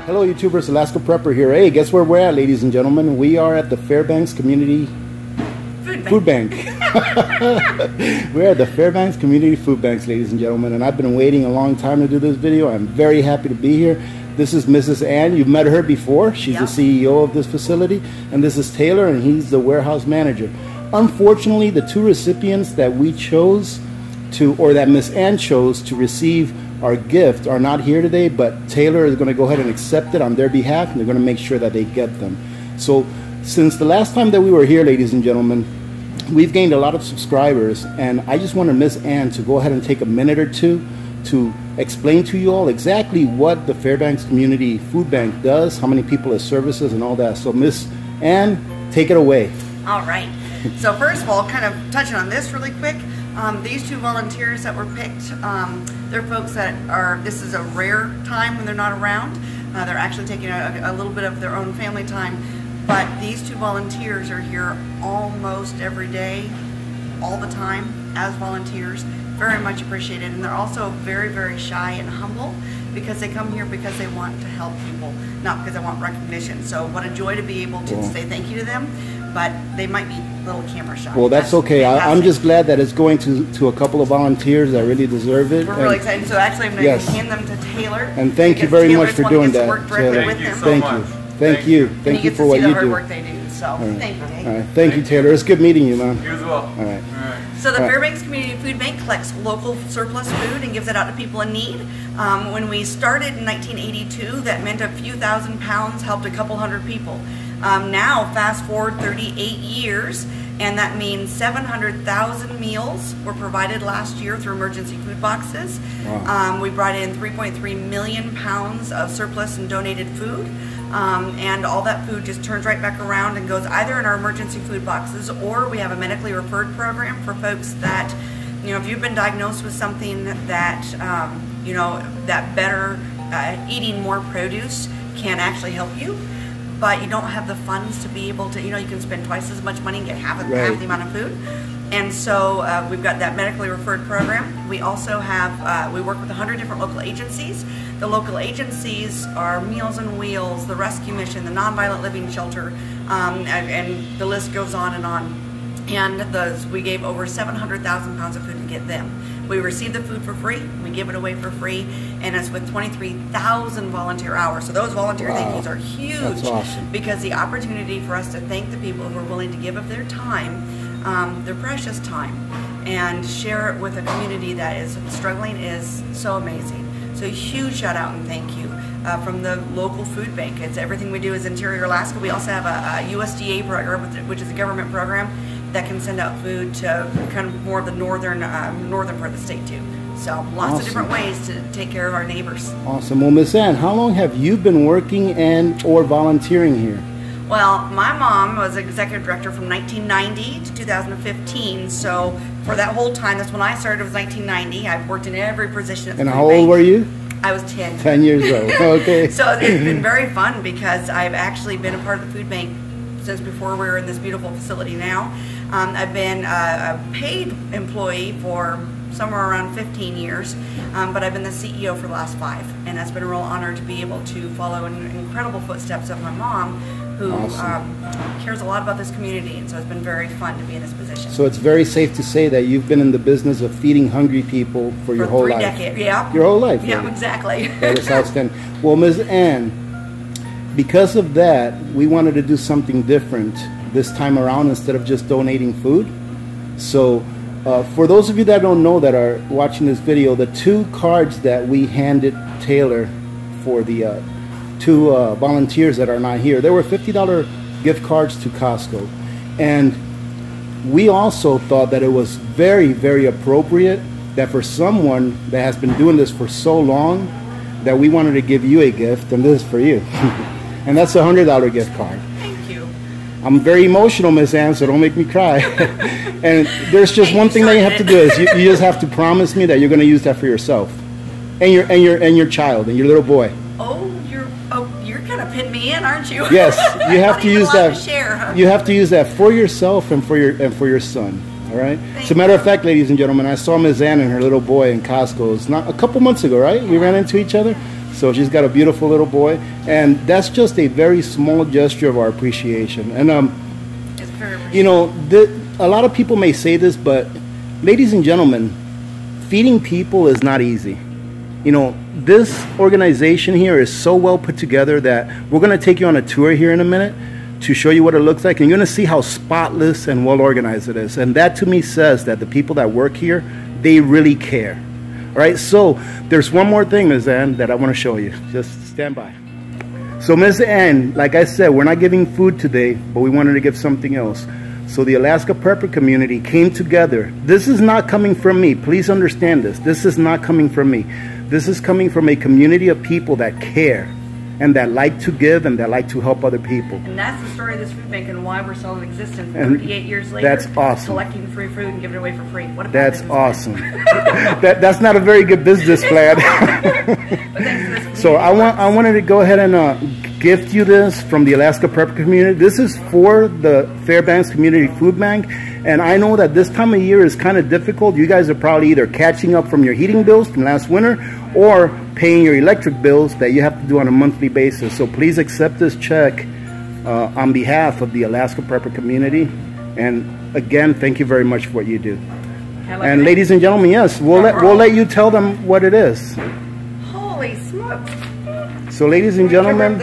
Hello YouTubers, Alaska Prepper here. Hey, guess where we're at, ladies and gentlemen? We are at the Fairbanks Community Food Bank. We're at the Fairbanks Community Food Banks, ladies and gentlemen, and I've been waiting a long time to do this video. I'm very happy to be here. This is Mrs. Ann. You've met her before. She's the CEO of this facility. And this is Taylor, and he's the warehouse manager. Unfortunately, the two recipients that we chose to, or that Miss Ann chose to receive our gift are not here today, but Taylor is going to go ahead and accept it on their behalf, and they're going to make sure that they get them. So since the last time that we were here, ladies and gentlemen, we've gained a lot of subscribers, and I just wanted Miss Ann to go ahead and take a minute or two to explain to you all exactly what the Fairbanks Community Food Bank does, how many people it services, and all that. So Miss Ann, take it away. All right. So first of all, kind of touching on this really quick, these two volunteers that were picked, they're folks that are, this is a rare time when they're not around. They're actually taking a little bit of their own family time, but these two volunteers are here almost every day, all the time, as volunteers. Very much appreciated, and they're also very, very shy and humble because they come here because they want to help people, not because they want recognition. So what a joy to be able to say thank you to them, but they might be a little camera shy. Well, that's okay. I'm just glad that it's going to a couple of volunteers that really deserve it. We're really excited. So actually I'm going to hand them to Taylor. And thank you very much for doing that, Taylor. Thank you. Thank you for what you do. Work they do. So thank you, Dave. All right. Thank you, Taylor. It's good meeting you, man. You as well. All right. So the Fairbanks Community Food Bank collects local surplus food and gives it out to people in need. When we started in 1982, that meant a few thousand pounds helped a couple hundred people. Now, fast forward 38 years, and that means 700,000 meals were provided last year through emergency food boxes. Wow. We brought in 3.3 million pounds of surplus and donated food. And all that food just turns right back around and goes either in our emergency food boxes, or we have a medically referred program for folks that, you know, if you've been diagnosed with something that, you know, that better eating more produce can actually help you, but you don't have the funds to be able to, you know, you can spend twice as much money and get half the amount of food. And so we've got that medically referred program. We also have, we work with 100 different local agencies. The local agencies are Meals on Wheels, the Rescue Mission, the Nonviolent Living Shelter, and the list goes on and on. And we gave over 700,000 pounds of food to get them. We receive the food for free, we give it away for free, and it's with 23,000 volunteer hours. So those volunteer thank yous are huge. That's awesome. Because the opportunity for us to thank the people who are willing to give of their time, their precious time, and share it with a community that is struggling is so amazing. So a huge shout out and thank you from the local food bank. It's everything we do is Interior Alaska. We also have a USDA program, which is a government program that can send out food to kind of more of the northern part of the state too. So lots of different ways to take care of our neighbors. Awesome. Well, Miss Ann, how long have you been working and or volunteering here? Well, my mom was executive director from 1990 to 2015, so for that whole time, that's when I started, it was 1990. I've worked in every position at the And food how old bank. were you? I was 10. 10 years old, okay. So it's been very fun because I've actually been a part of the food bank since before we were in this beautiful facility now. I've been a paid employee for somewhere around 15 years, but I've been the CEO for the last 5, and that's been a real honor to be able to follow in incredible footsteps of my mom, who cares a lot about this community, and so it's been very fun to be in this position. So it's very safe to say that you've been in the business of feeding hungry people for your whole 3 life. decades, yeah. Your whole life. Yeah, really. exactly. That is outstanding. Well, Ms. Ann, because of that, we wanted to do something different this time around instead of just donating food. So for those of you that don't know that are watching this video, the 2 cards that we handed Taylor for the 2 volunteers that are not here, there were $50 gift cards to Costco. And we also thought that it was very, very appropriate that for someone that has been doing this for so long, that we wanted to give you a gift, and this is for you. And that's a $100 gift card. Thank you. I'm very emotional, Miss Ann, so don't make me cry. And there's just one thing that you have to do is you just have to promise me that you're going to use that for yourself and your child and your little boy. You're gonna pin me in, aren't you? Yes, you have to use that. To share, huh? You have to use that for yourself and for your son. All right. As a matter of fact, ladies and gentlemen, I saw Ms. Ann and her little boy in Costco. It's not a couple months ago, right? We ran into each other. So she's got a beautiful little boy, and that's just a very small gesture of our appreciation. And It's very you know, a lot of people may say this, but ladies and gentlemen, feeding people is not easy. You know, this organization here is so well put together that we're going to take you on a tour here in a minute to show you what it looks like, and you're going to see how spotless and well organized it is. And that to me says that the people that work here, they really care. All right, so there's one more thing, Ms. Ann, that I want to show you. Just stand by. So Ms. Ann, like I said, we're not giving food today, but we wanted to give something else. So the Alaska Prepper community came together. This is not coming from me. Please understand this. This is not coming from me. This is coming from a community of people that care and that like to give and that like to help other people. And that's the story of this food bank and why we're still in existence 38 years later. That's awesome. Collecting free food and giving it away for free. What a That's awesome. That's not a very good business plan. So I wanted to go ahead and gift you this from the Alaska Prep community. This is for the Fairbanks Community Food Bank. And I know that this time of year is kind of difficult. You guys are probably either catching up from your heating bills from last winter or paying your electric bills that you have to do on a monthly basis. So please accept this check on behalf of the Alaska Prepper community. And again, thank you very much for what you do. And ladies and gentlemen, yes, we'll let you tell them what it is. Holy smokes. So ladies and gentlemen,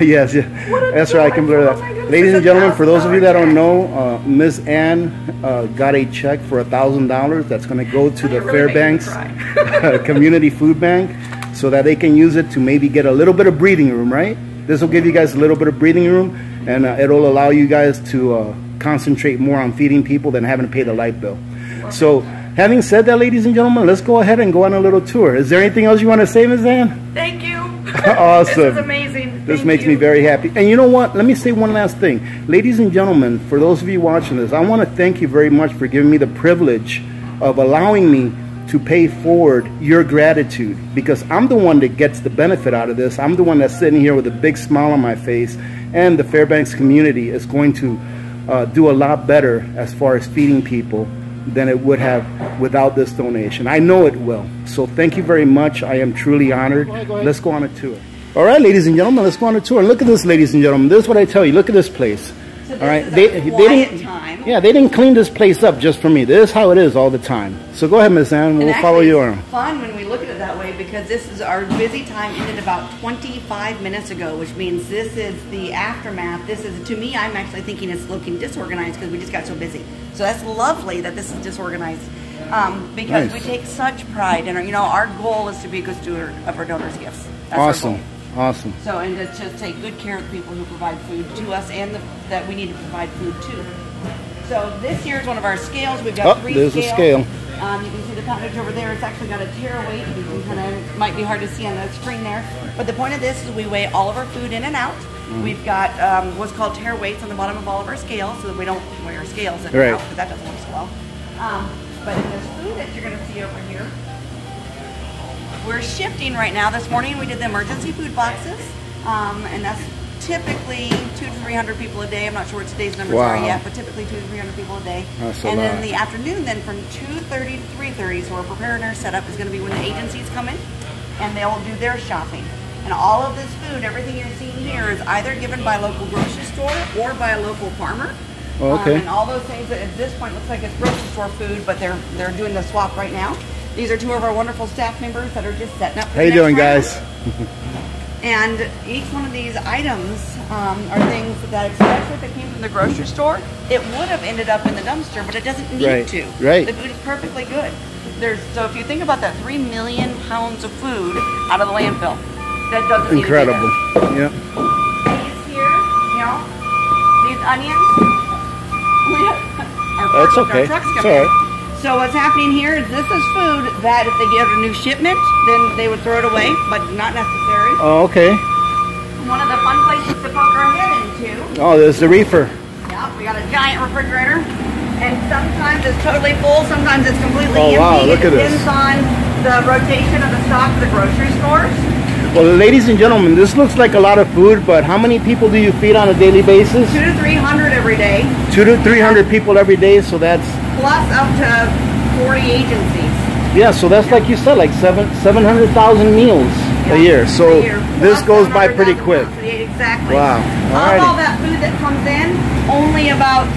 yes, that's right, I can blur that. Ladies and gentlemen, for those of you that don't know, Ms. Ann got a check for $1,000 that's going to go to the Fairbanks Community Food Bank so that they can use it to maybe get a little bit of breathing room, right? This will give you guys a little bit of breathing room, and it'll allow you guys to concentrate more on feeding people than having to pay the light bill. So having said that, ladies and gentlemen, let's go ahead and go on a little tour. Is there anything else you want to say, Ms. Ann? Thank you. Awesome. This is amazing. This makes me very happy. And you know what? Let me say one last thing. Ladies and gentlemen, for those of you watching this, I want to thank you very much for giving me the privilege of allowing me to pay forward your gratitude, because I'm the one that gets the benefit out of this. I'm the one that's sitting here with a big smile on my face, and the Fairbanks community is going to do a lot better as far as feeding people than it would have without this donation. I know it will. So thank you very much. I am truly honored. Go ahead. Let's go on a tour. All right, ladies and gentlemen, let's go on a tour. And look at this, ladies and gentlemen. This is what I tell you. Look at this place. So this all right, is they didn't. Time. Yeah, they didn't clean this place up just for me. This is how it is all the time. So go ahead, Miss Ann. We'll follow you around. It's fun when we look at it that way, because this is our busy time ended about 25 minutes ago, which means this is the aftermath. This is, to me, I'm actually thinking it's looking disorganized because we just got so busy. So that's lovely that this is disorganized, because we take such pride in our, you know, our goal is to be a good steward of our donors' gifts. That's awesome. Our goal. Awesome. So, and to just take good care of the people who provide food to us and that we need to provide food to. So this here is one of our scales. We've got 3 there's scales. A scale. You can see the poundage over there. It's actually got a tare weight. You can kind of, might be hard to see on the screen there. But the point of this is we weigh all of our food in and out. We've got what's called tare weights on the bottom of all of our scales, so that we don't weigh our scales in and out, because that doesn't work so well. But in this food that you're going to see over here, we're shifting right now. This morning we did the emergency food boxes, and that's typically 200 to 300 people a day. I'm not sure what today's numbers are yet, but typically 200 to 300 people a day. And then in the afternoon, then from 2:30 to 3:30, so we're preparing our setup, is going to be when the agencies come in, and they'll do their shopping. And all of this food, everything you're seeing here, is either given by a local grocery store or by a local farmer. And all those things that at this point looks like it's grocery store food, but they're doing the swap right now. These are 2 of our wonderful staff members that are just setting up. How you doing, guys? And each one of these items are things that, especially if it came from the grocery store, it would have ended up in the dumpster, but it doesn't need to. The food is perfectly good. So if you think about that, 3 million pounds of food out of the landfill, that doesn't need to be there. Yeah. These here, you know, these onions, that's okay. Our trucks come it's all right. So what's happening here is this is food that if they get a new shipment, then they would throw it away, but not necessary. Oh, okay. One of the fun places to poke our head into. Oh, there's the reefer. Yeah, we got a giant refrigerator. And sometimes it's totally full, sometimes it's completely empty. Wow, look at this. It depends on the rotation of the stock of the grocery stores. Well, ladies and gentlemen, this looks like a lot of food, but how many people do you feed on a daily basis? 200 to 300 every day. 200 to 300 people every day, so that's... Plus up to 40 agencies. Yeah, so that's like you said, like 700,000 meals. Yeah. A year. So A year. this Plus goes by pretty 100,000 quick. pounds. Exactly. Wow. Of all that food that comes in, only about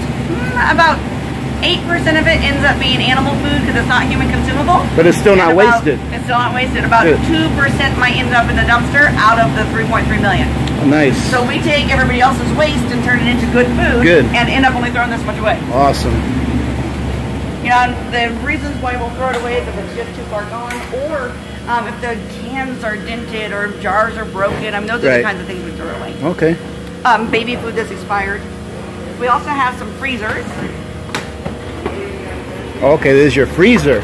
8% of it ends up being animal food because it's not human consumable. But it's still not wasted. It's still not wasted. About Good. 2% might end up in the dumpster out of the 3.3 million. Nice. So we take everybody else's waste and turn it into good food. Good. And end up only throwing this much away. Awesome. You know, the reasons why we'll throw it away is if it's just too far gone, or if the cans are dented or jars are broken. I mean, those are the kinds of things we throw away. Okay. Baby food that's expired. We also have some freezers. Okay, this is your freezer.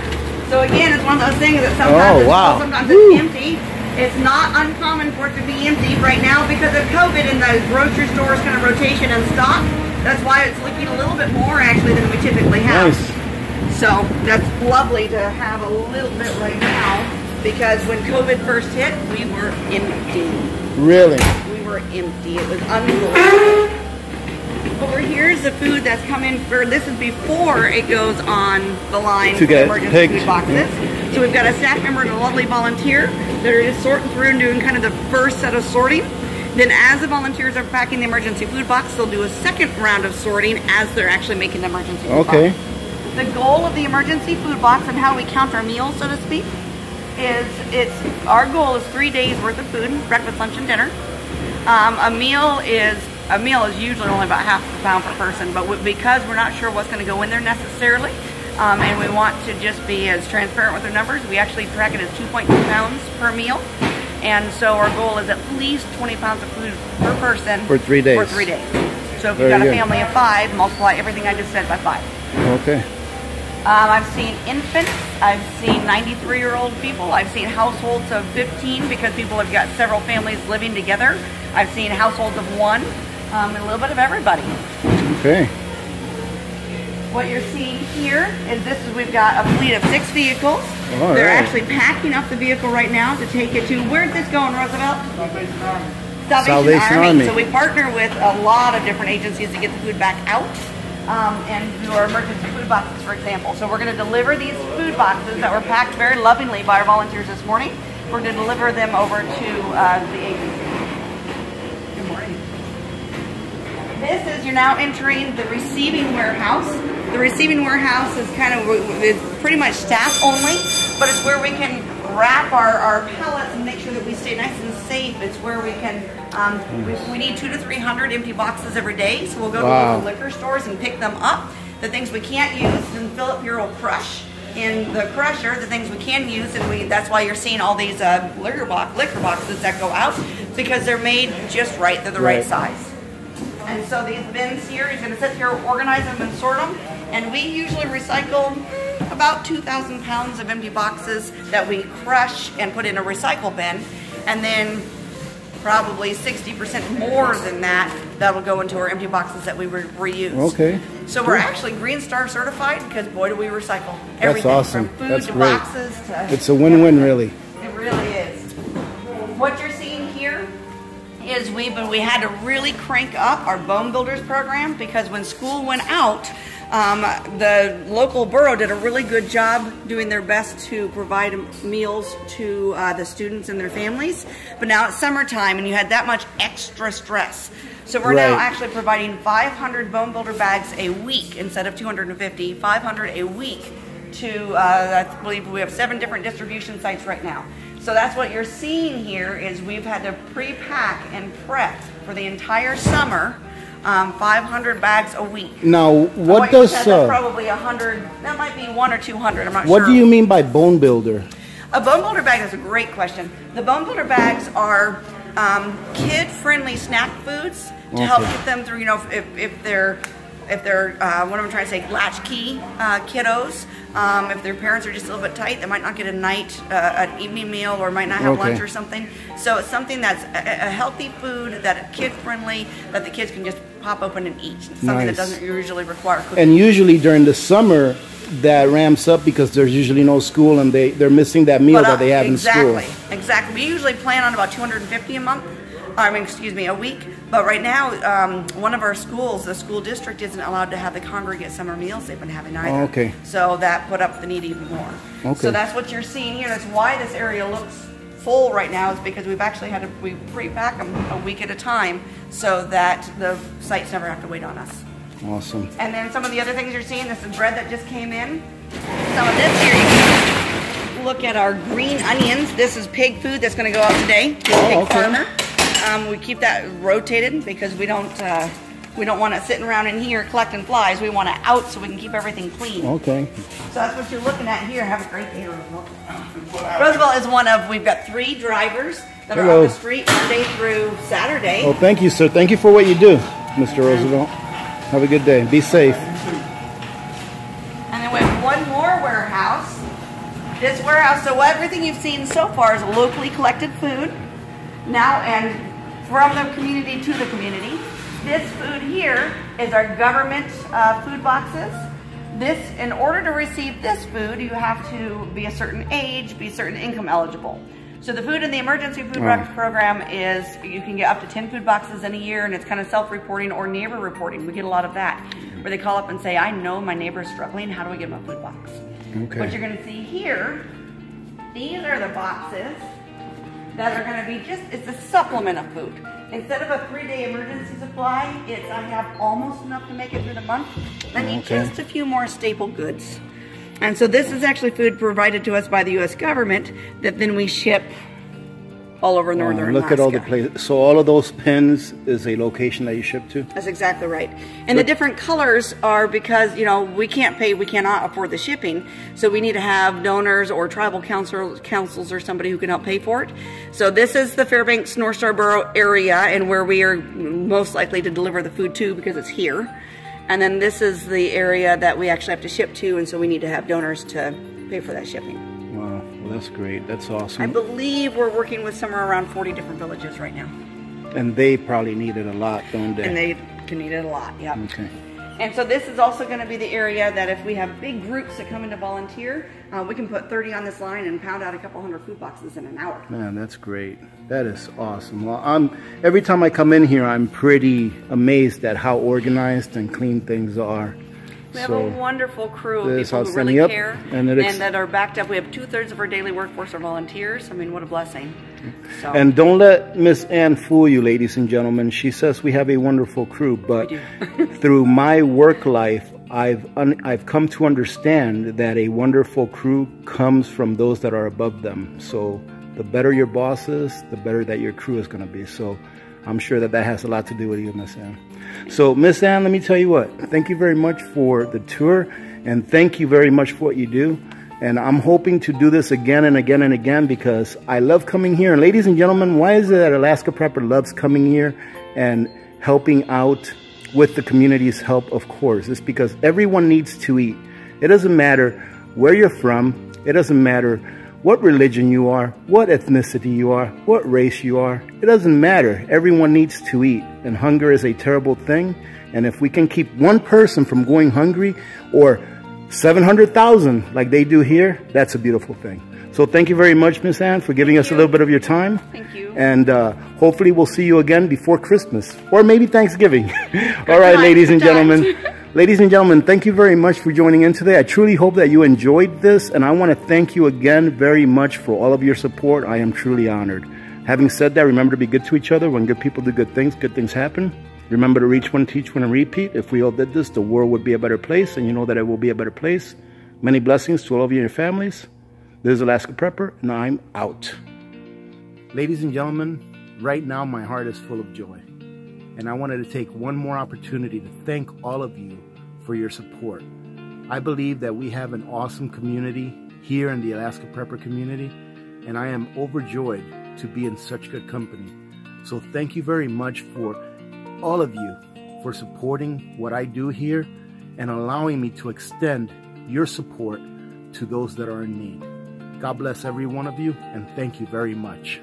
So again, it's one of those things that sometimes it's full, sometimes it's empty. It's not uncommon for it to be empty right now because of COVID and the grocery stores kind of rotation and stock. That's why it's leaking a little bit more actually than we typically have. Nice. So that's lovely to have a little bit right now because when COVID first hit, we were empty. Really? We were empty. It was unbelievable. Over here is the food that's coming for, this is before it goes on the line to get emergency food boxes. So we've got a staff member and a lovely volunteer that are just sorting through and doing kind of the first set of sorting. Then as the volunteers are packing the emergency food box, they'll do a second round of sorting as they're actually making the emergency food box. The goal of the emergency food box and how we count our meals, so to speak, is our goal is 3 days worth of food, breakfast, lunch, and dinner. A meal is usually only about half a pound per person, but because we're not sure what's going to go in there necessarily, and we want to just be as transparent with our numbers, we actually track it as 2.2 pounds per meal. And so our goal is at least 20 pounds of food per person for 3 days. For 3 days. So if you've got a family of 5, multiply everything I just said by 5. Okay. I've seen infants, I've seen 93-year-old people, I've seen households of 15 because people have got several families living together. I've seen households of 1, and a little bit of everybody. Okay. What you're seeing here is we've got a fleet of 6 vehicles. They're actually packing up the vehicle right now to take it to, where's this going, Roosevelt? Salvation Army. So we partner with a lot of different agencies to get the food back out. And do our emergency food boxes, for example. So we're going to deliver these food boxes that were packed very lovingly by our volunteers this morning. We're going to deliver them over to the agency. Good morning. This is, you're now entering the receiving warehouse. The receiving warehouse is pretty much staff only, but it's where we can wrap our pallets and make sure that we stay nice and safe. It's where we can, we need 200 to 300 empty boxes every day, so we'll go to local liquor stores and pick them up. The things we can't use, and Philip here will crush in the crusher the things we can use, and that's why you're seeing all these liquor boxes that go out, because they're made just right, they're the right size. And so these bins here, he's going to sit here, organize them and sort them, and we usually recycle about 2,000 pounds of empty boxes that we crush and put in a recycle bin, and then probably 60% more than that will go into our empty boxes that we reuse. Okay. So we're actually Green Star certified because boy do we recycle everything. That's awesome. From food That's to great. boxes to... It's a win-win, really. It really is. What you're seeing here is we had to really crank up our Bone Builders program because when school went out, the local borough did a really good job doing their best to provide meals to the students and their families. But now it's summertime and you had that much extra stress. So we're now actually providing 500 Bone Builder bags a week instead of 250, 500 a week to, I believe we have 7 different distribution sites right now. So that's what you're seeing here is we've had to pre-pack and prep for the entire summer 500 bags a week. Now, what does... That's probably 100, that might be 100 or 200, I'm not sure. What do you mean by Bone Builder? A Bone Builder bag is a great question. The Bone Builder bags are kid-friendly snack foods to help get them through, you know, if they're what am I trying to say, latchkey kiddos, if their parents are just a little bit tight, they might not get an evening meal or might not have lunch or something. So it's something that's a healthy food, that kid-friendly, that the kids can just pop open and eat. It's something that doesn't usually require cooking. And usually during the summer, that ramps up because there's usually no school and they're missing that meal that they have in school. Exactly. We usually plan on about 250 a month. A week. But right now, one of our schools, the school district, isn't allowed to have the congregate summer meals they've been having either. So that put up the need even more. So that's what you're seeing here. That's why this area looks full right now is because we've actually had we pre-pack them a week at a time so that the sites never have to wait on us. Awesome. And then some of the other things you're seeing, this is bread that just came in. Some of this here, you can look at our green onions. This is pig food that's going to go out today. Pig farmer. We keep that rotated because we don't want it sitting around in here collecting flies. We want it out so we can keep everything clean. Okay. So that's what you're looking at here. Have a great day, Roosevelt. Roosevelt is one of, we've got 3 drivers that are on the street Monday through Saturday. Oh, thank you, sir. Thank you for what you do, Mr. Roosevelt. Have a good day. Be safe. And then we have one more warehouse. This warehouse, so everything you've seen so far is locally collected food. Now, and from the community to the community. This food here is our government food boxes. This, in order to receive this food, you have to be a certain age, be certain income eligible. So the food in the emergency food box program is, you can get up to 10 food boxes in a year, and it's kind of self-reporting or neighbor reporting. We get a lot of that, where they call up and say, I know my neighbor's struggling, how do I get them a food box? Okay. What you're gonna see here, these are the boxes that are gonna be just, it's a supplement of food. Instead of a 3-day emergency supply, it's I have almost enough to make it through the month. I need just a few more staple goods. And so this is actually food provided to us by the U.S. government that then we ship all over northern Alaska. Look at all the places. So all of those pins is a location that you ship to? That's exactly right. And the different colors are because, you know, we cannot afford the shipping. So we need to have donors or tribal councils or somebody who can help pay for it. So this is the Fairbanks North Star Borough area and where we are most likely to deliver the food to because it's here. And then this is the area that we actually have to ship to, and so we need to have donors to pay for that shipping. Wow, well, that's great. That's awesome. I believe we're working with somewhere around 40 different villages right now. And they probably need it a lot, don't they? And they can need it a lot, yeah. Okay. And so this is also going to be the area that if we have big groups that come in to volunteer, we can put 30 on this line and pound out a couple hundred food boxes in an hour. Man, that's great. That is awesome. Well, every time I come in here, I'm pretty amazed at how organized and clean things are. We have a wonderful crew of people who really care and that are backed up. We have 2/3 of our daily workforce are volunteers. I mean, what a blessing. So. And don't let Miss Ann fool you, ladies and gentlemen. She says we have a wonderful crew, but through my work life, I've come to understand that a wonderful crew comes from those that are above them. So the better your boss is, the better that your crew is going to be. So I'm sure that has a lot to do with you, Miss Ann. So Miss Ann, let me tell you what. Thank you very much for the tour, and thank you very much for what you do. And I'm hoping to do this again and again and again because I love coming here. And ladies and gentlemen, why is it that Alaska Prepper loves coming here and helping out with the community's help? Of course, it's because everyone needs to eat. It doesn't matter where you're from. It doesn't matter what religion you are, what ethnicity you are, what race you are. It doesn't matter. Everyone needs to eat. And hunger is a terrible thing. And if we can keep one person from going hungry, or 700,000 like they do here, that's a beautiful thing. So thank you very much, Miss Ann, for giving us a little bit of your time. Thank you. And hopefully we'll see you again before Christmas, or maybe Thanksgiving. All right, ladies and gentlemen. Ladies and gentlemen, thank you very much for joining in today. I truly hope that you enjoyed this, and I want to thank you again very much for all of your support. I am truly honored. Having said that, remember to be good to each other. When good people do good things happen. Remember to reach one, teach one, and repeat. If we all did this, the world would be a better place, and you know that it will be a better place. Many blessings to all of you and your families. This is Alaska Prepper, and I'm out. Ladies and gentlemen, right now my heart is full of joy. And I wanted to take one more opportunity to thank all of you for your support. I believe that we have an awesome community here in the Alaska Prepper community, and I am overjoyed to be in such good company. So thank you very much for all of you for supporting what I do here and allowing me to extend your support to those that are in need. God bless every one of you, and thank you very much.